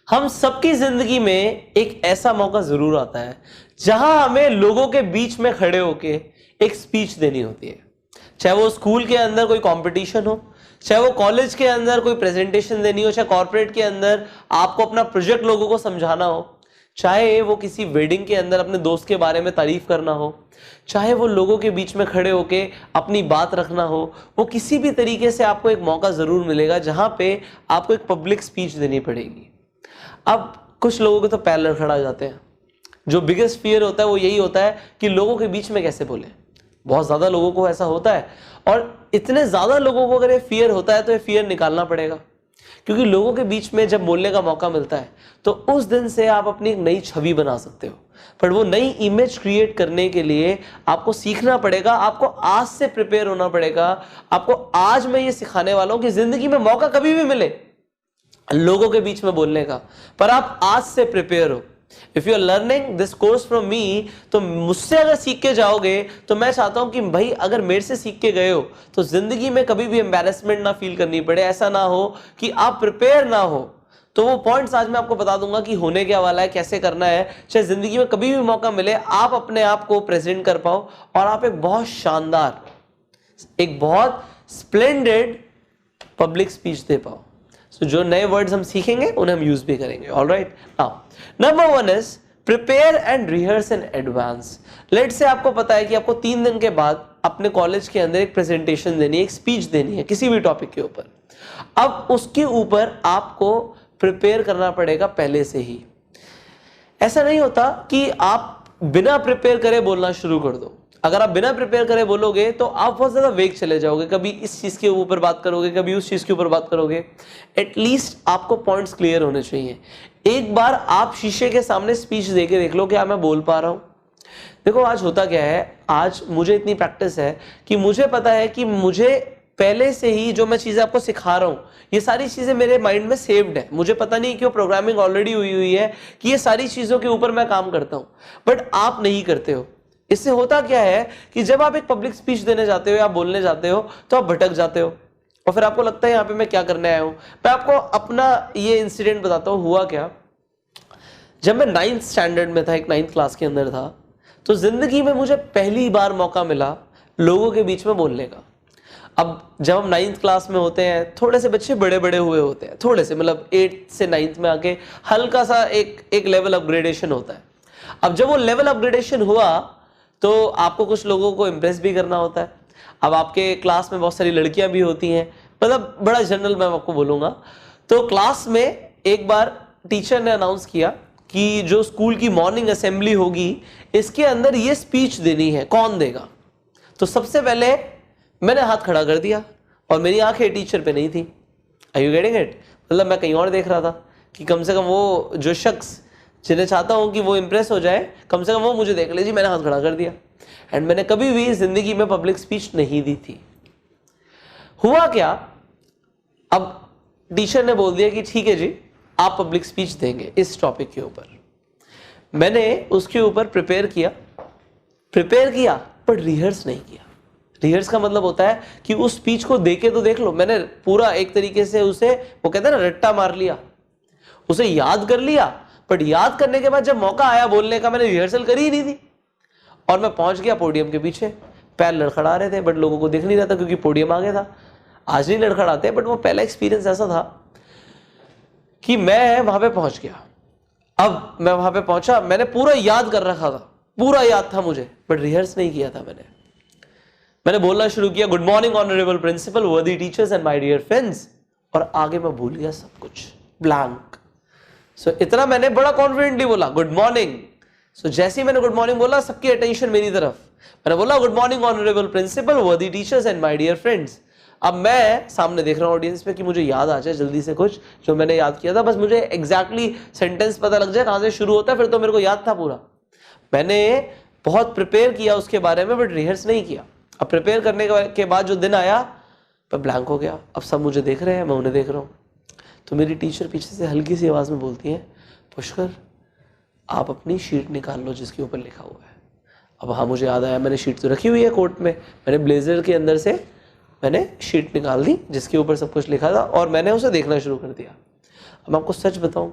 हम सबकी जिंदगी में एक ऐसा मौका जरूर आता है जहां हमें लोगों के बीच में खड़े होके एक स्पीच देनी होती है। चाहे वो स्कूल के अंदर कोई कंपटीशन हो, चाहे वो कॉलेज के अंदर कोई प्रेजेंटेशन देनी हो, चाहे कॉर्पोरेट के अंदर आपको अपना प्रोजेक्ट लोगों को समझाना हो, चाहे वो किसी वेडिंग के अंदर अपने दोस्त के बारे में तारीफ करना हो, चाहे वो लोगों के बीच में खड़े होके अपनी बात रखना हो, वो किसी भी तरीके से आपको एक मौका जरूर मिलेगा जहां पे आपको एक पब्लिक स्पीच देनी पड़ेगी। अब कुछ लोगों के तो पैर लड़खड़ा जाते हैं। जो बिगेस्ट फियर होता है वो यही होता है कि लोगों के बीच में कैसे बोले। बहुत ज्यादा लोगों को ऐसा होता है, और इतने ज्यादा लोगों को अगर ये फियर होता है तो ये फियर निकालना पड़ेगा, क्योंकि लोगों के बीच में जब बोलने का मौका मिलता है तो उस दिन से आप अपनी एक नई छवि बना सकते हो। पर वो नई इमेज क्रिएट करने के लिए आपको सीखना पड़ेगा, आपको आज से प्रिपेयर होना पड़ेगा। आपको आज मैं ये सिखाने वाला हूं कि जिंदगी में मौका कभी भी मिले लोगों के बीच में बोलने का, पर आप आज से प्रिपेयर हो। If you are learning this course from me, तो मुझसे अगर सीख के जाओगे तो मैं चाहता हूं कि भाई अगर मेरे से सीख के गए हो तो जिंदगी में कभी भी एम्बैरेसमेंट ना फील करनी पड़े, ऐसा ना हो कि आप प्रिपेयर ना हो। तो वो पॉइंट्स आज मैं आपको बता दूंगा कि होने क्या वाला है, कैसे करना है, चाहे जिंदगी में कभी भी मौका मिले आप अपने आप को प्रेजेंट कर पाओ और आप एक बहुत शानदार, एक बहुत स्प्लेंडेड पब्लिक स्पीच दे पाओ। So, जो नए वर्ड्स हम सीखेंगे उन्हें हम यूज भी करेंगे। Alright, now number 1 is prepare and rehearse in advance. Let say आपको पता है कि आपको 3 दिन के बाद अपने कॉलेज के अंदर एक प्रेजेंटेशन देनी है, एक स्पीच देनी है किसी भी टॉपिक के ऊपर। अब उसके ऊपर आपको प्रिपेयर करना पड़ेगा पहले से ही। ऐसा नहीं होता कि आप बिना प्रिपेयर करे बोलना शुरू कर दो। अगर आप बिना प्रिपेयर करे बोलोगे तो आप बहुत ज्यादा वेग चले जाओगे, कभी इस चीज के ऊपर बात करोगे, कभी उस चीज के ऊपर बात करोगे। एटलीस्ट आपको पॉइंट्स क्लियर होने चाहिए। एक बार आप शीशे के सामने स्पीच देके देख लो क्या मैं बोल पा रहा हूं। देखो आज होता क्या है, आज मुझे इतनी प्रैक्टिस है कि मुझे पता है कि मुझे पहले से ही जो मैं चीजें आपको सिखा रहा हूं ये सारी चीजें मेरे माइंड में सेव्ड है। मुझे पता नहीं क्यों प्रोग्रामिंग ऑलरेडी हुई है कि ये सारी चीजों के ऊपर मैं काम करता हूं, बट आप नहीं करते हो। इससे होता क्या है कि जब आप एक पब्लिक स्पीच देने जाते हो या बोलने जाते हो तो आप भटक जाते हो और फिर आपको लगता है यहाँ पे मैं क्या करने आया हूं। मैं आपको अपना ये इंसिडेंट बताता हूँ। हुआ क्या, जब मैं 9th स्टैंडर्ड में था, एक 9th क्लास के अंदर था, तो जिंदगी में मुझे पहली बार मौका मिला लोगों के बीच में बोलने का। अब जब हम 9th क्लास में होते हैं थोड़े से बच्चे बड़े बड़े हुए होते हैं, थोड़े से मतलब 8th से 9th में आके हल्का सा एक लेवल अपग्रेडेशन होता है। अब जब वो लेवल अपग्रेडेशन हुआ तो आपको कुछ लोगों को इम्प्रेस भी करना होता है। अब आपके क्लास में बहुत सारी लड़कियां भी होती हैं, मतलब बड़ा जनरल मैं आपको बोलूंगा। तो क्लास में एक बार टीचर ने अनाउंस किया कि जो स्कूल की मॉर्निंग असेंबली होगी इसके अंदर ये स्पीच देनी है, कौन देगा। तो सबसे पहले मैंने हाथ खड़ा कर दिया और मेरी आंखें टीचर पे नहीं थी। Are you getting it? मतलब मैं कहीं और देख रहा था कि कम से कम वो जो शख्स जिन्हें चाहता हूं कि वो इंप्रेस हो जाए, कम से कम वो मुझे देख लीजिए। मैंने हाथ खड़ा कर दिया एंड मैंने कभी भी जिंदगी में पब्लिक स्पीच नहीं दी थी। हुआ क्या, अब टीचर ने बोल दिया कि ठीक है जी आप पब्लिक स्पीच देंगे इस टॉपिक के ऊपर। मैंने उसके ऊपर प्रिपेयर किया पर रिहर्स नहीं किया। रिहर्स का मतलब होता है कि उस स्पीच को देके तो देख लो। मैंने पूरा एक तरीके से उसे, वो कहते हैं ना, रट्टा मार लिया, उसे याद कर लिया। बट याद करने के बाद जब मौका आया बोलने का, मैंने रिहर्सल करी ही नहीं थी और मैं पहुंच गया पोडियम के पीछे। पैर लड़खड़ा रहे थे बट लोगों को दिख नहीं रहा था क्योंकि पोडियम आगे था। आज नहीं लड़खड़ाते, बट वो पहला एक्सपीरियंस ऐसा था कि मैं वहां पे पहुंच गया। अब मैं वहां पे पहुंचा, मैंने पूरा याद कर रखा था, पूरा याद था मुझे, बट रिहर्स नहीं किया था। मैंने बोलना शुरू किया, good morning honourable principal, worthy teachers and my dear friends, और आगे मैं भूल गया सब कुछ, ब्लैंक। सो इतना मैंने बड़ा कॉन्फिडेंटली बोला गुड मॉर्निंग। सो जैसे ही मैंने गुड मॉर्निंग बोला सबकी अटेंशन मेरी तरफ। मैंने बोला good morning honourable principal, worthy teachers and my dear friends. अब मैं सामने देख रहा हूँ ऑडियंस में कि मुझे याद आ जाए जल्दी से कुछ जो मैंने याद किया था, बस मुझे एग्जैक्टली सेंटेंस पता लग जाए कहां से शुरू होता है, फिर तो मेरे को याद था पूरा। मैंने बहुत प्रिपेयर किया उसके बारे में, बट रिहर्स नहीं किया। अब प्रिपेयर करने के बाद जो दिन आया मैं ब्लैंक हो गया। अब सब मुझे देख रहे हैं, मैं उन्हें देख रहा हूँ। तो मेरी टीचर पीछे से हल्की सी आवाज में बोलती है, पुष्कर आप अपनी शीट निकाल लो जिसके ऊपर लिखा हुआ है। अब हाँ, मुझे याद आया, मैंने शीट तो रखी हुई है कोट में। मैंने ब्लेजर के अंदर से मैंने शीट निकाल दी जिसके ऊपर सब कुछ लिखा था और मैंने उसे देखना शुरू कर दिया। अब मैं आपको सच बताऊं,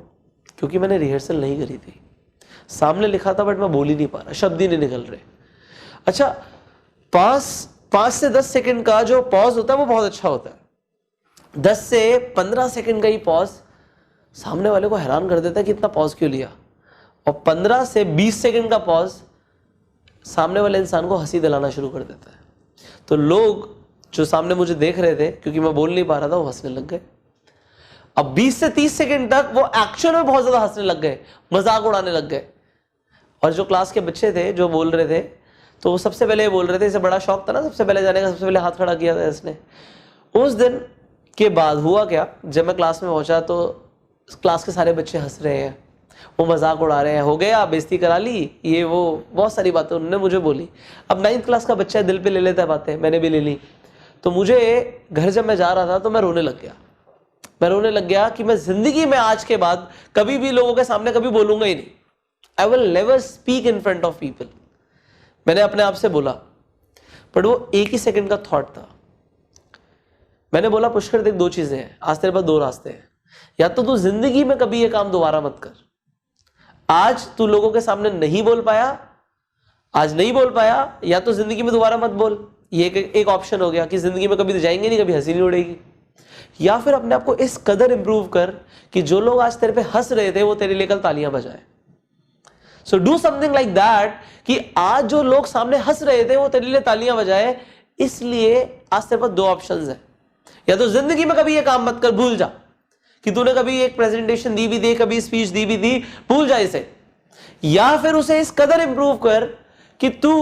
क्योंकि मैंने रिहर्सल नहीं करी थी। सामने लिखा था बट मैं बोल ही नहीं पा रहा, शब्द ही नहीं निकल रहे। अच्छा, 5 से 10 सेकंड का जो पॉज होता है वो बहुत अच्छा होता है। 10 से 15 सेकंड का ही पॉज सामने वाले को हैरान कर देता है कि इतना पॉज क्यों लिया। और 15 से 20 सेकंड का पॉज सामने वाले इंसान को हंसी दिलाना शुरू कर देता है। तो लोग जो सामने मुझे देख रहे थे, क्योंकि मैं बोल नहीं पा रहा था, वो हंसने लग गए। अब 20 से 30 सेकंड तक वो एक्चुअल में बहुत ज्यादा हंसने लग गए, मजाक उड़ाने लग गए। और जो क्लास के बच्चे थे जो बोल रहे थे, तो वो सबसे पहले बोल रहे थे, इसे बड़ा शौक था ना सबसे पहले जाने का, सबसे पहले हाथ खड़ा किया था इसने। उस दिन के बाद हुआ क्या, जब मैं क्लास में पहुंचा तो क्लास के सारे बच्चे हंस रहे हैं, वो मजाक उड़ा रहे हैं, हो गया बेइज्जती करा ली, ये वो बहुत सारी बातें उन्होंने मुझे बोली। अब 9th क्लास का बच्चा दिल पे ले लेता है बातें, मैंने भी ले ली। तो मुझे घर जब मैं जा रहा था तो मैं रोने लग गया कि मैं जिंदगी में आज के बाद कभी भी लोगों के सामने कभी बोलूंगा ही नहीं। I will never speak in front of people, मैंने अपने आप से बोला। बट वो एक ही सेकंड का थॉट था। मैंने बोला पुष्कर देख, 2 चीजें हैं, आज तेरे पास 2 रास्ते हैं। या तो तू जिंदगी में कभी ये काम दोबारा मत कर। आज तू लोगों के सामने नहीं बोल पाया, या तो जिंदगी में दोबारा मत बोल। ये एक ऑप्शन हो गया कि जिंदगी में कभी तो जाएंगे नहीं, कभी हंसी नहीं उड़ेगी। या फिर अपने आप को इस कदर इंप्रूव कर कि जो लोग आज तेरे पे हंस रहे थे वो तेरे लिए कल तालियां बजाए। So do something like that कि आज जो लोग सामने हंस रहे थे वो तेरे लिए तालियां बजाए। इसलिए आज तेरे पास 2 ऑप्शंस है। या तो जिंदगी में कभी ये काम मत कर, भूल जा कि तूने कभी एक प्रेजेंटेशन दी भी दी, कभी स्पीच दी भी दी, भूल जा इसे। या फिर उसे इस कदर इंप्रूव कर कि तू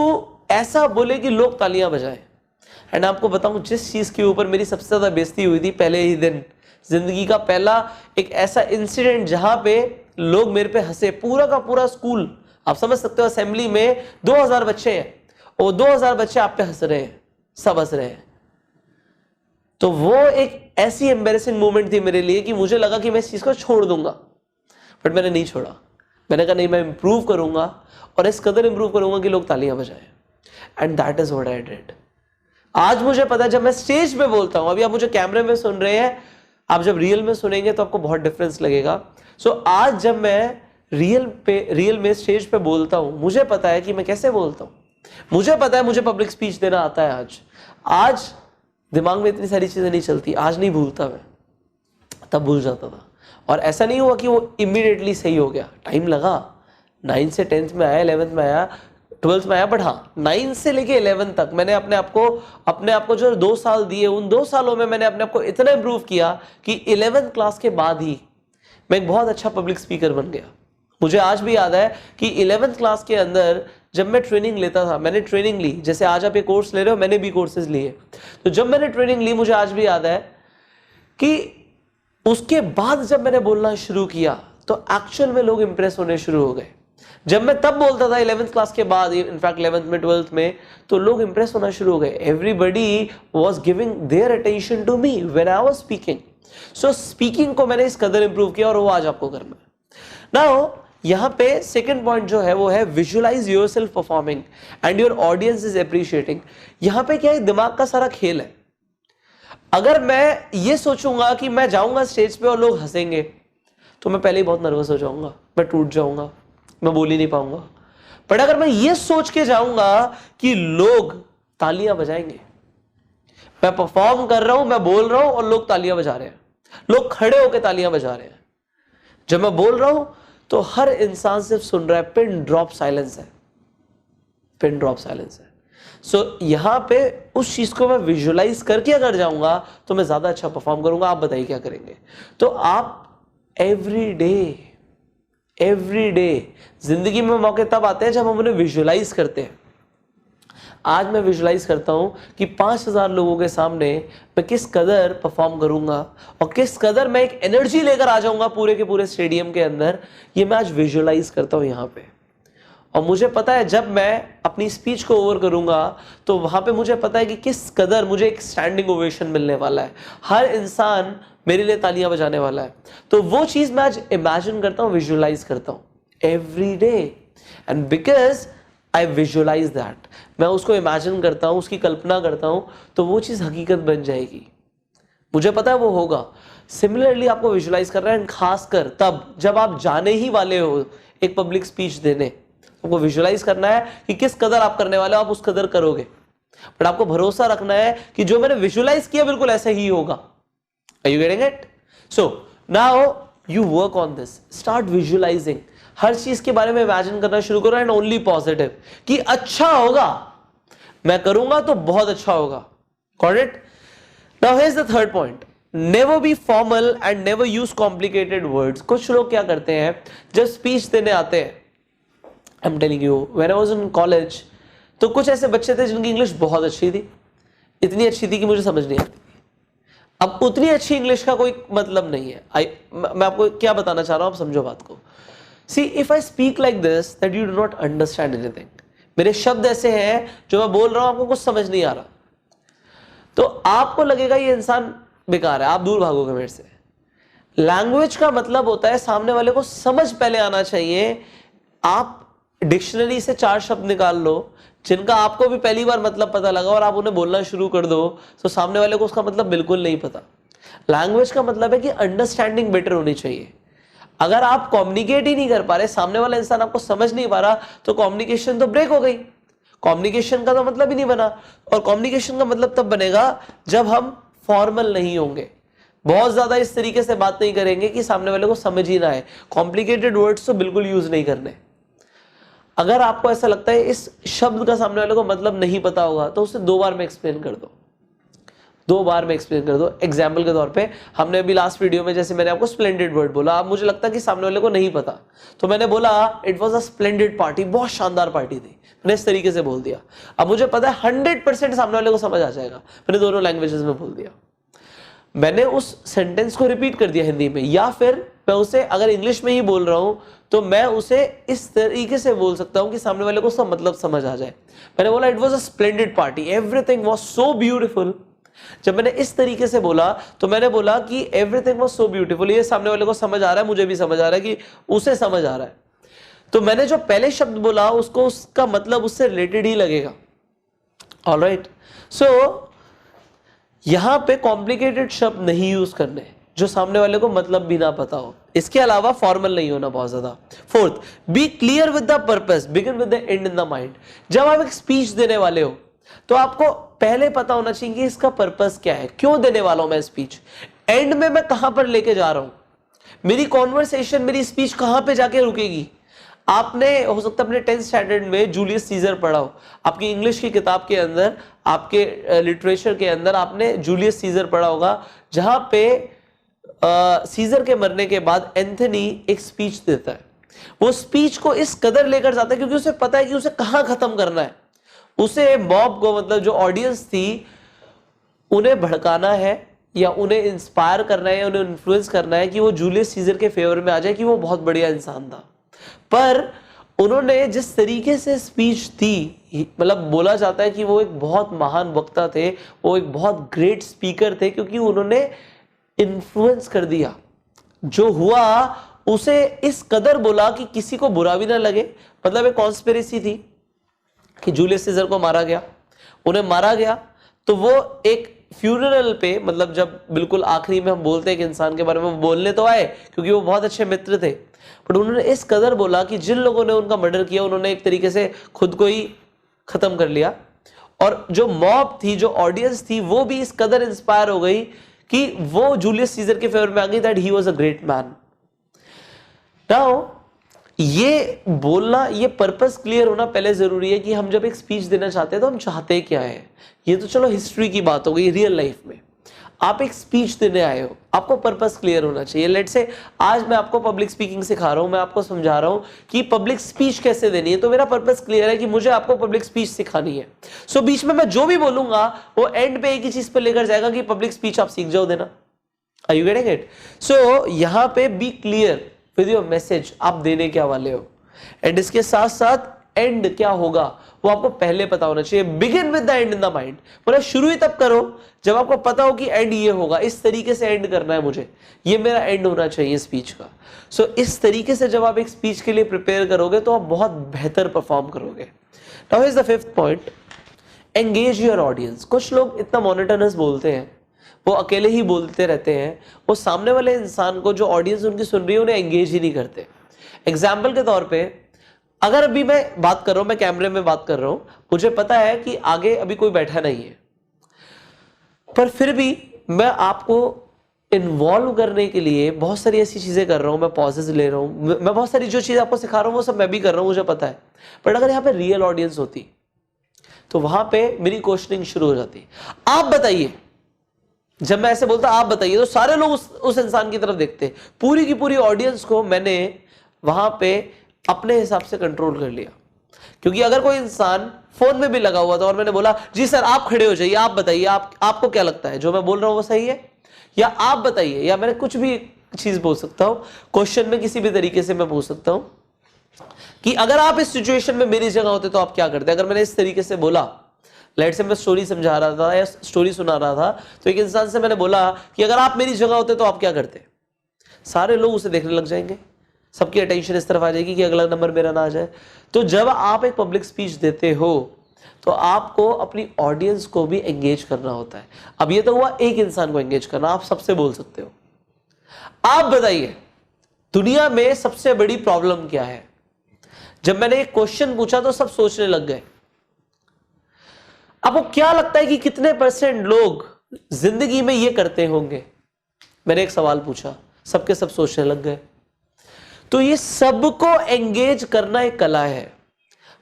ऐसा बोले कि लोग तालियां बजाए। एंड आपको बताऊं, जिस चीज के ऊपर मेरी सबसे ज्यादा बेइज्जती हुई थी पहले ही दिन, जिंदगी का पहला एक ऐसा इंसिडेंट जहां पे लोग मेरे पे हंसे, पूरा का पूरा स्कूल, आप समझ सकते हो, असेंबली में 2000 बच्चे हैं और 2000 बच्चे आप पे हंस रहे हैं, सब हंस रहे हैं। तो वो एक ऐसी एम्बैरेसिंग मोमेंट थी मेरे लिए कि मुझे लगा कि मैं इस चीज को छोड़ दूंगा, बट मैंने नहीं छोड़ा। मैंने कहा नहीं, मैं इंप्रूव करूंगा और इस कदर इंप्रूव करूंगा कि लोग तालियां बजाएं। And that is what I did. आज मुझे पता है, जब मैं स्टेज पे बोलता हूं, अभी आप मुझे कैमरे में सुन रहे हैं, आप जब रियल में सुनेंगे तो आपको बहुत डिफरेंस लगेगा। सो आज जब मैं रियल में स्टेज पे बोलता हूं, मुझे पता है कि मैं कैसे बोलता हूं, मुझे पता है मुझे पब्लिक स्पीच देना आता है। आज दिमाग में इतनी सारी चीजें नहीं चलती, आज नहीं भूलता मैं, तब भूल जाता था। और ऐसा नहीं हुआ कि वो इमीडिएटली सही हो गया, टाइम लगा। 9 से 10th में आया, 11th में आया, 12th में आया, बट हाँ 9 से लेके 11th तक मैंने अपने आप को जो 2 साल दिए, उन 2 सालों में मैंने अपने आप को इतना इंप्रूव किया कि 11th क्लास के बाद ही मैं एक बहुत अच्छा पब्लिक स्पीकर बन गया। मुझे आज भी याद है कि 11th क्लास के अंदर जब मैं ट्रेनिंग लेता था, मैंने ट्रेनिंग ली, जैसे आज आप ये कोर्स ले रहे हो, मैंने भी कोर्सेज लिए। तो जब मैंने ट्रेनिंग ली, मुझे आज भी याद है कि उसके बाद जब मैंने बोलना शुरू किया तो एक्चुअल में लोग इंप्रेस होने शुरू हो गए। जब मैं तब बोलता था 11th क्लास के बाद, इनफैक्ट 11th में, 12th में, तो लोग इंप्रेस होना शुरू हो गए। Everybody was giving their attention to me when I was speaking. So speaking को मैंने इस कदर इंप्रूव किया और वो आज आपको करना है। नाउ यहाँ पे सेकंड पॉइंट जो है वो है visualise yourself performing and your audience is appreciating. यहाँ पे क्या है, दिमाग का सारा खेल है। अगर मैं ये सोचूंगा कि मैं जाऊंगा स्टेज पे और लोग हंसेंगे, तो मैं पहले ही बहुत नर्वस हो जाऊंगा, मैं टूट जाऊंगा, मैं बोल ही नहीं पाऊंगा। पर अगर मैं ये सोच के जाऊंगा कि लोग तालियां बजाएंगे, मैं परफॉर्म कर रहा हूं, मैं बोल रहा हूं और लोग तालियां बजा रहे हैं, लोग खड़े होकर तालियां बजा रहे हैं, जब मैं बोल रहा हूं तो हर इंसान सिर्फ सुन रहा है, पिन ड्रॉप साइलेंस है, पिन ड्रॉप साइलेंस है। सो यहां पे उस चीज को मैं विजुअलाइज करके अगर जाऊंगा तो मैं ज्यादा अच्छा परफॉर्म करूंगा। आप बताइए क्या करेंगे? तो आप एवरी डे जिंदगी में मौके तब आते हैं जब हम उन्हें विजुअलाइज करते हैं। आज मैं विजुअलाइज करता हूं कि 5000 लोगों के सामने मैं किस कदर परफॉर्म करूंगा और किस कदर मैं एक एनर्जी लेकर आ जाऊंगा पूरे के पूरे स्टेडियम के अंदर। ये मैं आज विजुअलाइज करता हूं यहां पे। और मुझे पता है जब मैं अपनी स्पीच को ओवर करूंगा तो वहां पे मुझे पता है कि किस कदर मुझे एक स्टैंडिंग ओवेशन मिलने वाला है, हर इंसान मेरे लिए तालियां बजाने वाला है। तो वो चीज मैं आज इमेजिन करता हूं, विजुअलाइज करता हूं every day. And because I visualise that, मैं उसको इमेजिन करता हूं, उसकी कल्पना करता हूं, तो वो चीज हकीकत बन जाएगी। मुझे पता है वो होगा। सिमिलरली आपको विजुलाइज करना है, खासकर तब जब आप जाने ही वाले हो एक पब्लिक स्पीच देने, आपको विजुलाइज करना है कि किस कदर आप करने वाले हो, आप उस कदर करोगे, बट आपको भरोसा रखना है कि जो मैंने विजुलाइज किया बिल्कुल ऐसा ही होगा। Are you getting it? So now you work on this. Start visualizing. हर चीज के बारे में इमेजिन करना शुरू करो एंड ओनली पॉजिटिव, कि अच्छा होगा, मैं करूंगा तो बहुत अच्छा होगा। Got it? Now here's the third point. Never be formal and never use complicated words. कुछ लोग क्या करते हैं जब स्पीच देने आते हैं, I'm telling you, when I was in college, तो कुछ ऐसे बच्चे थे जिनकी इंग्लिश बहुत अच्छी थी, इतनी अच्छी थी कि मुझे समझ नहीं आती। अब उतनी अच्छी इंग्लिश का कोई मतलब नहीं है। मैं आपको क्या बताना चाह रहा हूं, आप समझो बात को। See if I speak like this that you do not understand anything, मेरे शब्द ऐसे हैं जो मैं बोल रहा हूं आपको कुछ समझ नहीं आ रहा, तो आपको लगेगा ये इंसान बेकार है, आप दूर भागोगे मेरे से। लैंग्वेज का मतलब होता है सामने वाले को समझ पहले आना चाहिए। आप डिक्शनरी से 4 शब्द निकाल लो जिनका आपको भी पहली बार मतलब पता लगा और आप उन्हें बोलना शुरू कर दो, तो सामने वाले को उसका मतलब बिल्कुल नहीं पता। लैंग्वेज का मतलब है कि अंडरस्टैंडिंग बेटर होनी चाहिए। अगर आप कम्युनिकेट ही नहीं कर पा रहे, सामने वाला इंसान आपको समझ नहीं पा रहा, तो कम्युनिकेशन तो ब्रेक हो गई। कम्युनिकेशन का तो मतलब ही नहीं बना, और कम्युनिकेशन का मतलब तब बनेगा जब हम फॉर्मल नहीं होंगे, बहुत ज्यादा इस तरीके से बात नहीं करेंगे कि सामने वाले को समझ ही ना आए। कॉम्प्लिकेटेड वर्ड्स तो बिल्कुल यूज नहीं करने। अगर आपको ऐसा लगता है इस शब्द का सामने वाले को मतलब नहीं पता होगा, तो उसे 2 बार में एक्सप्लेन कर दो, 2 बार में एक्सप्लेन कर दो। एग्जाम्पल के तौर पे हमने अभी लास्ट वीडियो में जैसे मैंने आपको स्प्लेंडेड वर्ड बोला, अब मुझे लगता है कि सामने वाले को नहीं पता, तो मैंने बोला it was a splendid party, बहुत शानदार पार्टी थी, मैंने इस तरीके से बोल दिया। अब मुझे पता है 100% सामने वाले को समझ आ जाएगा, मैंने दोनों लैंग्वेजेस में बोल दिया। मैंने उस सेंटेंस को रिपीट कर दिया हिंदी में, या फिर मैं उसे अगर इंग्लिश में ही बोल रहा हूं तो मैं उसे इस तरीके से बोल सकता हूं कि सामने वाले को उसका मतलब समझ आ जाए। मैंने बोला it was a splendid party, everything was so beautiful. जब मैंने इस तरीके से बोला तो मैंने बोला कि एवरीथिंग वाज सो ब्यूटीफुल, ये सामने वाले को समझ आ रहा है, मुझे भी समझ आ रहा है कि उसे समझ आ रहा है। तो मैंने जो पहले शब्द बोला उसको उसका मतलब उससे रिलेटेड ही लगेगा। ऑलराइट, सो यहां पे कॉम्प्लिकेटेड शब्द नहीं यूज करने जो सामने वाले को मतलब भी ना पता हो। इसके अलावा फॉर्मल नहीं होना बहुत ज्यादा। 4th, be clear with the purpose, begin with the end in the mind. जब आप एक स्पीच देने वाले हो तो आपको पहले पता होना चाहिए कि इसका पर्पस क्या है, क्यों देने वाला हूं मैं स्पीच, एंड में मैं कहां पर लेके जा रहा हूं, मेरी कॉन्वर्सेशन, मेरी स्पीच कहां पे जाके रुकेगी। आपने हो सकता है अपने 10th स्टैंडर्ड में जूलियस सीजर पढ़ा हो, आपकी इंग्लिश की किताब के अंदर, आपके लिटरेचर के अंदर आपने जूलियस सीजर पढ़ा होगा, जहां पे सीजर के मरने के बाद एंथनी एक स्पीच देता है। वो स्पीच को इस कदर लेकर जाता है क्योंकि उसे पता है कि उसे कहां खत्म करना है। उसे मॉब को, मतलब जो ऑडियंस थी, उन्हें भड़काना है या उन्हें इंस्पायर करना है या उन्हें इन्फ्लुएंस करना है कि वो जूलियस सीजर के फेवर में आ जाए कि वो बहुत बढ़िया इंसान था। पर उन्होंने जिस तरीके से स्पीच दी, मतलब बोला जाता है कि वो एक बहुत महान वक्ता थे, वो एक बहुत ग्रेट स्पीकर थे, क्योंकि उन्होंने इन्फ्लुएंस कर दिया। जो हुआ उसे इस कदर बोला कि किसी को बुरा भी ना लगे। मतलब एक कॉन्स्पिरेसी थी कि जूलियस सीजर को मारा गया, उन्हें मारा गया, तो वो एक फ्यूनरल पे, मतलब जब बिल्कुल आखिरी में हम बोलते हैं कि इंसान के बारे में बोलने तो आए क्योंकि वो बहुत अच्छे मित्र थे, बट उन्होंने इस कदर बोला कि जिन लोगों ने उनका मर्डर किया उन्होंने एक तरीके से खुद को ही खत्म कर लिया। और जो मॉब थी, जो ऑडियंस थी, वो भी इस कदर इंस्पायर हो गई कि वो जूलियस सीजर के फेवर में आ गई, that he was a great man. Now ये बोलना, ये पर्पस क्लियर होना पहले जरूरी है कि हम जब एक स्पीच देना चाहते हैं तो हम चाहते क्या है। ये तो चलो हिस्ट्री की बात हो गई, रियल लाइफ में आप एक स्पीच देने आए हो, आपको पर्पस क्लियर होना चाहिए। लेट्स से आज मैं आपको पब्लिक स्पीकिंग सिखा रहा हूं, मैं आपको समझा रहा हूं कि पब्लिक स्पीच कैसे देनी है, तो मेरा पर्पस क्लियर है कि मुझे आपको पब्लिक स्पीच सिखानी है। सो बीच में मैं जो भी बोलूंगा वो एंड पे एक ही चीज पर लेकर जाएगा कि पब्लिक स्पीच आप सीख जाओ देना। Are you getting it? So यहां पे be clear with your message, आप देने क्या वाले हो, एंड इसके साथ साथ एंड क्या होगा वो आपको पहले पता होना चाहिए। Begin with the end in the mind, मतलब शुरू ही तब करो जब आपको पता हो कि एंड ये होगा, इस तरीके से एंड करना है मुझे, ये मेरा एंड होना चाहिए स्पीच का। सो इस तरीके से जब आप एक स्पीच के लिए प्रिपेयर करोगे तो आप बहुत बेहतर परफॉर्म करोगे। Now here is the 5th point, engage your audience. कुछ लोग इतना मोनोटोनस बोलते हैं, वो अकेले ही बोलते रहते हैं, वो सामने वाले इंसान को, जो ऑडियंस उनकी सुन रही है, उन्हें एंगेज ही नहीं करते। एग्जाम्पल के तौर पे, अगर अभी मैं बात कर रहा हूं, मैं कैमरे में बात कर रहा हूं, मुझे पता है कि आगे अभी कोई बैठा नहीं है, पर फिर भी मैं आपको इन्वॉल्व करने के लिए बहुत सारी ऐसी चीजें कर रहा हूं, मैं पॉजेस ले रहा हूं, मैं बहुत सारी जो चीज आपको सिखा रहा हूं वो सब मैं भी कर रहा हूं, मुझे पता है। बट अगर यहाँ पे रियल ऑडियंस होती तो वहां पे मेरी क्वेश्चनिंग शुरू हो जाती, आप बताइए। जब मैं ऐसे बोलता आप बताइए, तो सारे लोग उस इंसान की तरफ देखते। पूरी की पूरी ऑडियंस को मैंने वहां पे अपने हिसाब से कंट्रोल कर लिया। क्योंकि अगर कोई इंसान फोन में भी लगा हुआ था और मैंने बोला जी सर आप खड़े हो जाइए, आप बताइए, आपको क्या लगता है जो मैं बोल रहा हूं वो सही है, या आप बताइए, या मैंने कुछ भी चीज बोल सकता हूं, क्वेश्चन में किसी भी तरीके से मैं पूछ सकता हूं कि अगर आप इस सिचुएशन में मेरी जगह होते तो आप क्या करते। अगर मैंने इस तरीके से बोला, लेट से मैं स्टोरी समझा रहा था या स्टोरी सुना रहा था, तो एक इंसान से मैंने बोला कि अगर आप मेरी जगह होते तो आप क्या करते, सारे लोग उसे देखने लग जाएंगे, सबकी अटेंशन इस तरफ आ जाएगी कि अगला नंबर मेरा ना आ जाए। तो जब आप एक पब्लिक स्पीच देते हो तो आपको अपनी ऑडियंस को भी एंगेज करना होता है। अब ये तो हुआ एक इंसान को एंगेज करना, आप सबसे बोल सकते हो। आप बताइए दुनिया में सबसे बड़ी प्रॉब्लम क्या है। जब मैंने एक क्वेश्चन पूछा तो सब सोचने लग गए। आपको क्या लगता है कि कितने % लोग जिंदगी में ये करते होंगे। मैंने एक सवाल पूछा, सबके सब सोचने लग गए। तो ये सबको एंगेज करना एक कला है।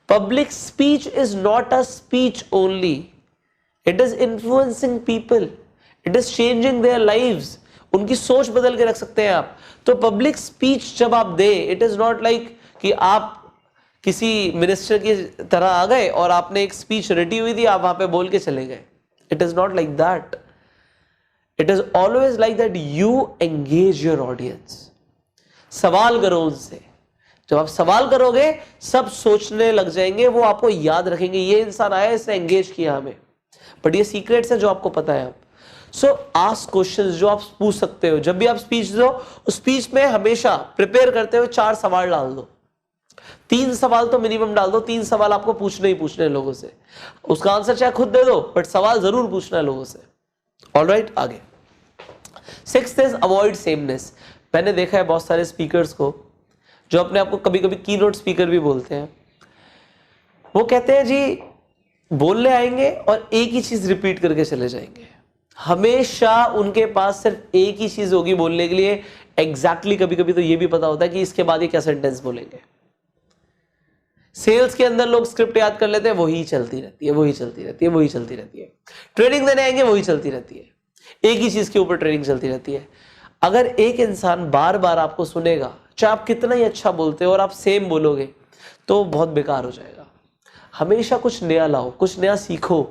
Public speech is not a speech only, it is influencing people, it is changing their lives. उनकी सोच बदल के रख सकते हैं आप। तो पब्लिक स्पीच जब आप दे, इट इज नॉट लाइक कि आप किसी मिनिस्टर की तरह आ गए और आपने एक स्पीच रेडी हुई थी, आप वहां पे बोल के चले गए। It is not like that, it is always like that you engage your audience. सवाल करो उनसे। जब आप सवाल करोगे सब सोचने लग जाएंगे, वो आपको याद रखेंगे, ये इंसान आया इसने एंगेज किया हमें। बट ये सीक्रेट्स है जो आपको पता है। आप सो आस्क क्वेश्चंस जो आप पूछ सकते हो। जब भी आप स्पीच दो, उस स्पीच में हमेशा प्रिपेयर करते हुए 4 सवाल डाल दो। 3 सवाल तो मिनिमम डाल दो। 3 सवाल आपको पूछने ही पूछने हैं लोगों से। उसका आंसर चाहे खुद दे दो, बट सवाल जरूर पूछना है लोगों से। ऑलराइट, आगे 6th इज अवॉइड सेमनेस। मैंने देखा है बहुत सारे स्पीकर्स को जो अपने आप को कभी कभी कीनोट स्पीकर भी बोलते हैं। वो कहते हैं जी बोलने आएंगे और एक ही चीज रिपीट करके चले जाएंगे। हमेशा उनके पास सिर्फ एक ही चीज होगी बोलने के लिए। एग्जैक्टली कभी कभी तो ये भी पता होता है कि इसके बाद ये क्या सेंटेंस बोलेंगे। सेल्स के अंदर लोग स्क्रिप्ट याद कर लेते हैं, वही चलती रहती है, वही चलती रहती है, वही चलती रहती है। ट्रेनिंग देने आएंगे, वही चलती रहती है, एक ही चीज के ऊपर ट्रेनिंग चलती रहती है। अगर एक इंसान बार बार आपको सुनेगा, चाहे आप कितना ही अच्छा बोलते हो और आप सेम बोलोगे, तो बहुत बेकार हो जाएगा। हमेशा कुछ नया लाओ, कुछ नया सीखो,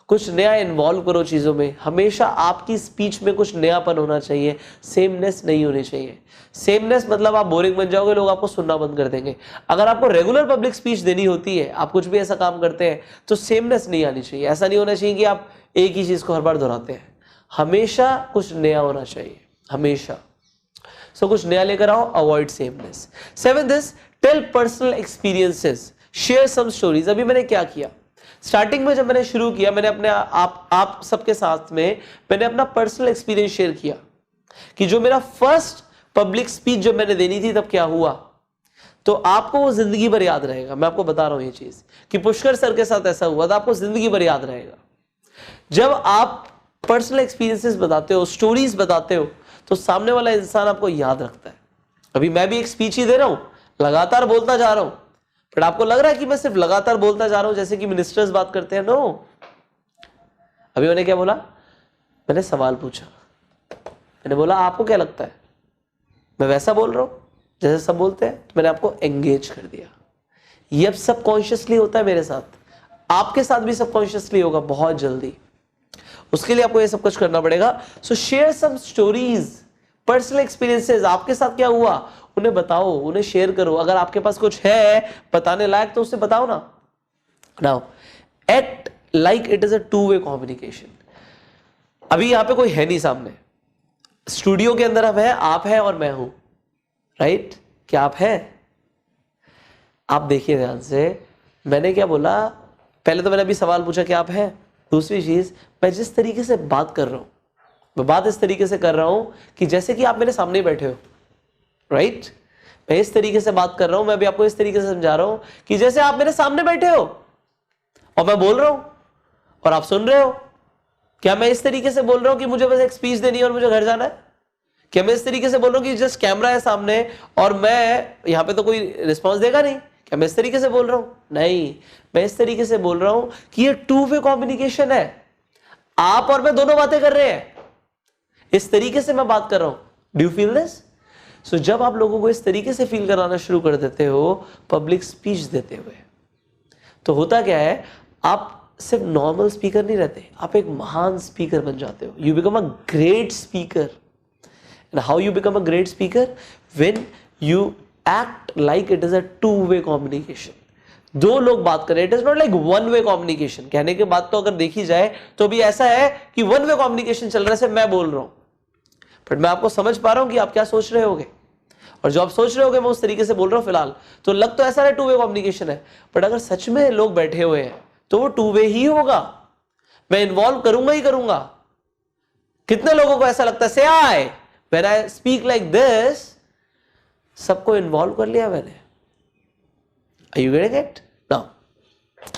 कुछ नया इन्वॉल्व करो चीज़ों में। हमेशा आपकी स्पीच में कुछ नयापन होना चाहिए, सेमनेस नहीं होनी चाहिए। सेमनेस मतलब आप बोरिंग बन जाओगे, लोग आपको सुनना बंद कर देंगे। अगर आपको रेगुलर पब्लिक स्पीच देनी होती है, आप कुछ भी ऐसा काम करते हैं, तो सेमनेस नहीं आनी चाहिए। ऐसा नहीं होना चाहिए कि आप एक ही चीज़ को हर बार दोहराते हैं। हमेशा कुछ नया होना चाहिए, हमेशा। सो कुछ नया लेकर आओ, avoid sameness. 7th is tell personal experiences, share some stories. अभी मैंने क्या किया, स्टार्टिंग में जब मैंने शुरू किया, मैंने अपने आप सबके साथ में मैंने अपना पर्सनल एक्सपीरियंस शेयर किया कि जो मेरा फर्स्ट पब्लिक स्पीच जब मैंने देनी थी तब क्या हुआ। तो आपको वो जिंदगी भर याद रहेगा। मैं आपको बता रहा हूं ये चीज कि पुष्कर सर के साथ ऐसा हुआ था, आपको जिंदगी भर याद रहेगा। जब आप पर्सनल एक्सपीरियंसेस बताते हो, स्टोरीज बताते हो, तो सामने वाला इंसान आपको याद रखता है। अभी मैं भी एक स्पीच ही दे रहा हूं, लगातार बोलता जा रहा हूं, बट आपको लग रहा है कि मैं सिर्फ लगातार बोलता जा रहा हूं जैसे कि मिनिस्टर्स बात करते हैं। नो, अभी मैंने क्या बोला, मैंने सवाल पूछा, मैंने बोला आपको क्या लगता है, मैं वैसा बोल रहा हूं जैसे सब बोलते हैं, तो मैंने आपको एंगेज कर दिया। ये अब सबकॉन्शियसली होता है मेरे साथ, आपके साथ भी सबकॉन्शियसली होगा बहुत जल्दी। उसके लिए आपको ये सब कुछ करना पड़ेगा। So share some stories, personal experiences, आपके साथ क्या हुआ उन्हें बताओ, उन्हें शेयर करो। अगर आपके पास कुछ है बताने लायक तो उसे बताओ ना। Now act like it is a 2-way communication. अभी यहां पे कोई है नहीं सामने, स्टूडियो के अंदर हम हैं, आप हैं और मैं हूं, राइट? क्या आप हैं? आप देखिए ध्यान से, मैंने क्या बोला, पहले तो मैंने अभी सवाल पूछा कि आप हैं। दूसरी चीज, मैं जिस तरीके से बात कर रहा हूं मैं बात इस तरीके से कर रहा हूं कि जैसे कि आप मेरे सामने बैठे हो, राइट? मैं इस तरीके से बात कर रहा हूं, मैं भी आपको इस तरीके से समझा रहा हूं कि जैसे आप मेरे सामने बैठे हो और मैं बोल रहा हूं और आप सुन रहे हो। क्या मैं इस तरीके से बोल रहा हूं कि मुझे बस एक स्पीच देनी है और मुझे घर जाना है? क्या मैं इस तरीके से बोल रहा हूं कि जस्ट कैमरा है सामने और मैं यहां पे तो कोई रिस्पॉन्स देगा नहीं? क्या मैं इस तरीके से बोल रहा हूं? नहीं, मैं इस तरीके से बोल रहा हूं कि ये टू वे कम्युनिकेशन है। आप और मैं दोनों बातें कर रहे हैं, इस तरीके से मैं बात कर रहा हूं। Do you feel this? So जब आप लोगों को इस तरीके से फील कराना शुरू कर देते हो पब्लिक स्पीच देते हुए, तो होता क्या है, आप सिर्फ नॉर्मल स्पीकर नहीं रहते, आप एक महान स्पीकर बन जाते हो। You become a great speaker. And how you become a great speaker? When you act like it is a two way communication. दो लोग बात कर रहे हैं, it is not like one way communication. कहने के बाद तो अगर देखी जाए तो भी ऐसा है कि वन वे कम्युनिकेशन चल रहा है, सिर्फ मैं बोल रहा हूं, बट मैं आपको समझ पा रहा हूं कि आप क्या सोच रहे होगे, और जो आप सोच रहे होगे मैं उस तरीके से बोल रहा हूं फिलहाल। तो लग तो ऐसा है टू वे कम्युनिकेशन है, बट अगर सच में लोग बैठे हुए हैं तो वो टू वे ही होगा। मैं इन्वॉल्व करूंगा ही करूंगा। कितने लोगों को ऐसा लगता है, say I when I speak like this, सबको इन्वॉल्व कर लिया मैंने। Are you getting it? Now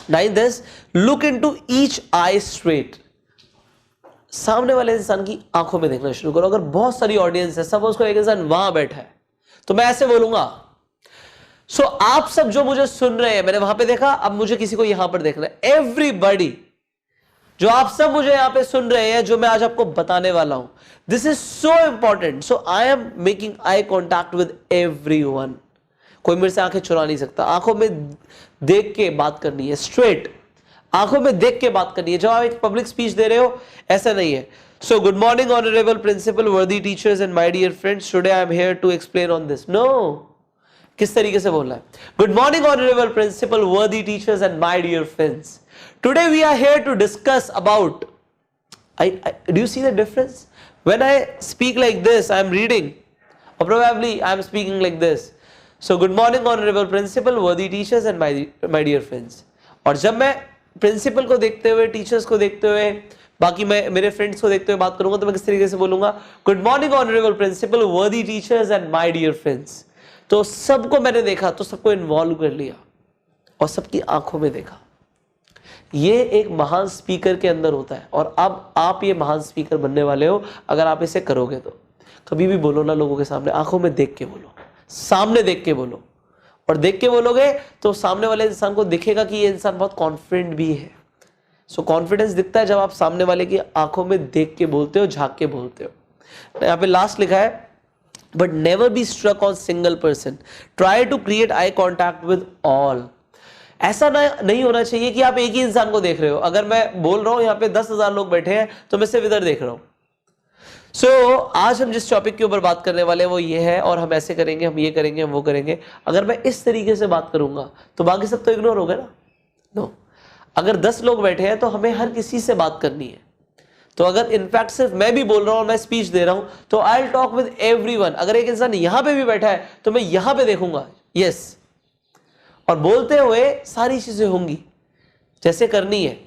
nine this, look into each eye straight. सामने वाले इंसान की आंखों में देखना शुरू करो। अगर बहुत सारी ऑडियंस है, सपोज को एक इंसान वहां बैठा है, तो मैं ऐसे बोलूंगा। सो आप सब जो मुझे सुन रहे हैं, मैंने वहां पे देखा, अब मुझे किसी को यहां पर देखना है। एवरीबॉडी, जो आप सब मुझे यहां पे सुन रहे हैं, जो मैं आज आपको बताने वाला हूं, this is so important. So I am making I contact with everyone. कोई मेरे से आंखें चुरा नहीं सकता। आंखों में देख के बात करनी है, स्ट्रेट आंखों में देख के बात करनी है। जब आप एक पब्लिक स्पीच दे रहे हो, ऐसा नहीं है। So good morning honourable principal, worthy teachers and my dear friends, today I am here to explain on this. No, किस तरीके से बोलना है? Good morning honourable principal, worthy teachers and my dear friends, today we are here to discuss about. Do you see the difference? When I speak like this, I am reading, or probably I am speaking like this. So good morning honorable principal, worthy teachers and my dear friends. और जब मैं principal को देखते हुए, teachers को देखते हुए, बाकी मैं मेरे फ्रेंड्स को देखते हुए बात करूंगा, तो मैं किस तरीके से बोलूंगा? Good morning honourable principal, worthy teachers and my dear friends. तो सबको मैंने देखा, तो सबको इन्वॉल्व कर लिया और सबकी आंखों में देखा। ये एक महान स्पीकर के अंदर होता है, और अब आप ये महान स्पीकर बनने वाले हो अगर आप इसे करोगे तो। कभी भी बोलो ना लोगों के सामने, आंखों में देख के बोलो, सामने देख के बोलो। और देख के बोलोगे तो सामने वाले इंसान को दिखेगा कि ये इंसान बहुत कॉन्फिडेंट भी है। सो कॉन्फिडेंस दिखता है जब आप सामने वाले की आंखों में देख के बोलते हो, झांक के बोलते हो। यहाँ पे लास्ट लिखा है, but never be struck on single person, try to create eye contact with all. ऐसा नहीं होना चाहिए कि आप एक ही इंसान को देख रहे हो। अगर मैं बोल रहा हूं, यहाँ पे 10,000 लोग बैठे हैं, तो मैं सिर्फ इधर देख रहा हूं। सो आज हम जिस टॉपिक के ऊपर बात करने वाले हैं वो ये है, और हम ऐसे करेंगे, हम ये करेंगे, हम वो करेंगे। अगर मैं इस तरीके से बात करूंगा तो बाकी सब तो इग्नोर हो गए ना? नो। अगर 10 लोग बैठे हैं तो हमें हर किसी से बात करनी है। तो अगर इनफैक्ट सिर्फ मैं भी बोल रहा हूं और मैं स्पीच दे रहा हूं, तो I will talk with everyone. अगर एक इंसान यहां पे भी बैठा है तो मैं यहां पे देखूंगा, यस, और बोलते हुए सारी चीजें होंगी जैसे करनी है।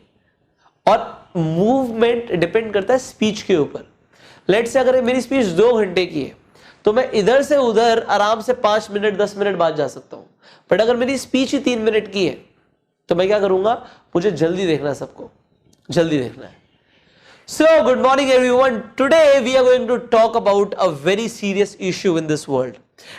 और मूवमेंट डिपेंड करता है स्पीच के ऊपर। लेट्स से अगर मेरी स्पीच 2 घंटे की है, तो मैं इधर से उधर आराम से 5 मिनट 10 मिनट बाद जा सकता हूं। बट अगर मेरी स्पीच ही 3 मिनट की है, तो मैं क्या करूंगा? मुझे जल्दी देखना है, सबको जल्दी देखना है। So, good morning everyone. Today we are going to talk about a very serious issue in this world.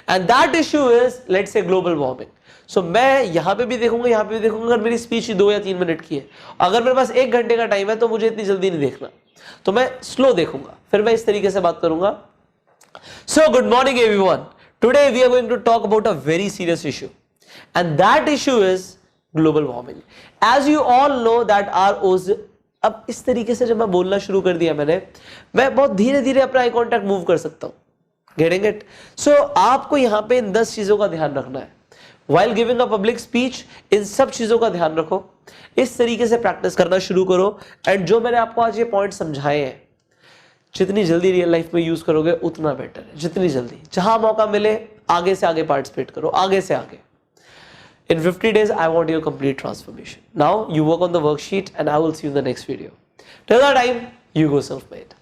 And that issue is, let's say, global warming. So, मैं यहां पे भी देखूंगा, यहां पे भी देखूंगा। अगर मेरी स्पीच 2 या 3 मिनट की है, अगर मेरे पास 1 घंटे का टाइम है, तो मुझे इतनी जल्दी नहीं देखना, तो मैं स्लो देखूंगा। फिर मैं इस तरीके से बात करूंगा। So, good morning everyone. Today we are going to talk about a very serious issue. And that issue is global warming. As you all know that our ozone, अब इस तरीके से जब मैं बोलना शुरू कर दिया मैं बहुत धीरे धीरे अपना आई कॉन्टैक्ट मूव कर सकता हूं। Getting it? सो आपको यहां पे इन 10 चीजों का ध्यान रखना है while giving a public speech. इन सब चीजों का ध्यान रखो, इस तरीके से प्रैक्टिस करना शुरू करो। एंड जो मैंने आपको आज ये पॉइंट समझाए हैं, जितनी जल्दी रियल लाइफ में यूज करोगे उतना बेटर है। जितनी जल्दी, जहां मौका मिले आगे से आगे पार्टिसिपेट करो, आगे से आगे। In 50 days, I want your complete transformation. Now, you work on the worksheet and I will see you in the next video. Till that time, you go self-made.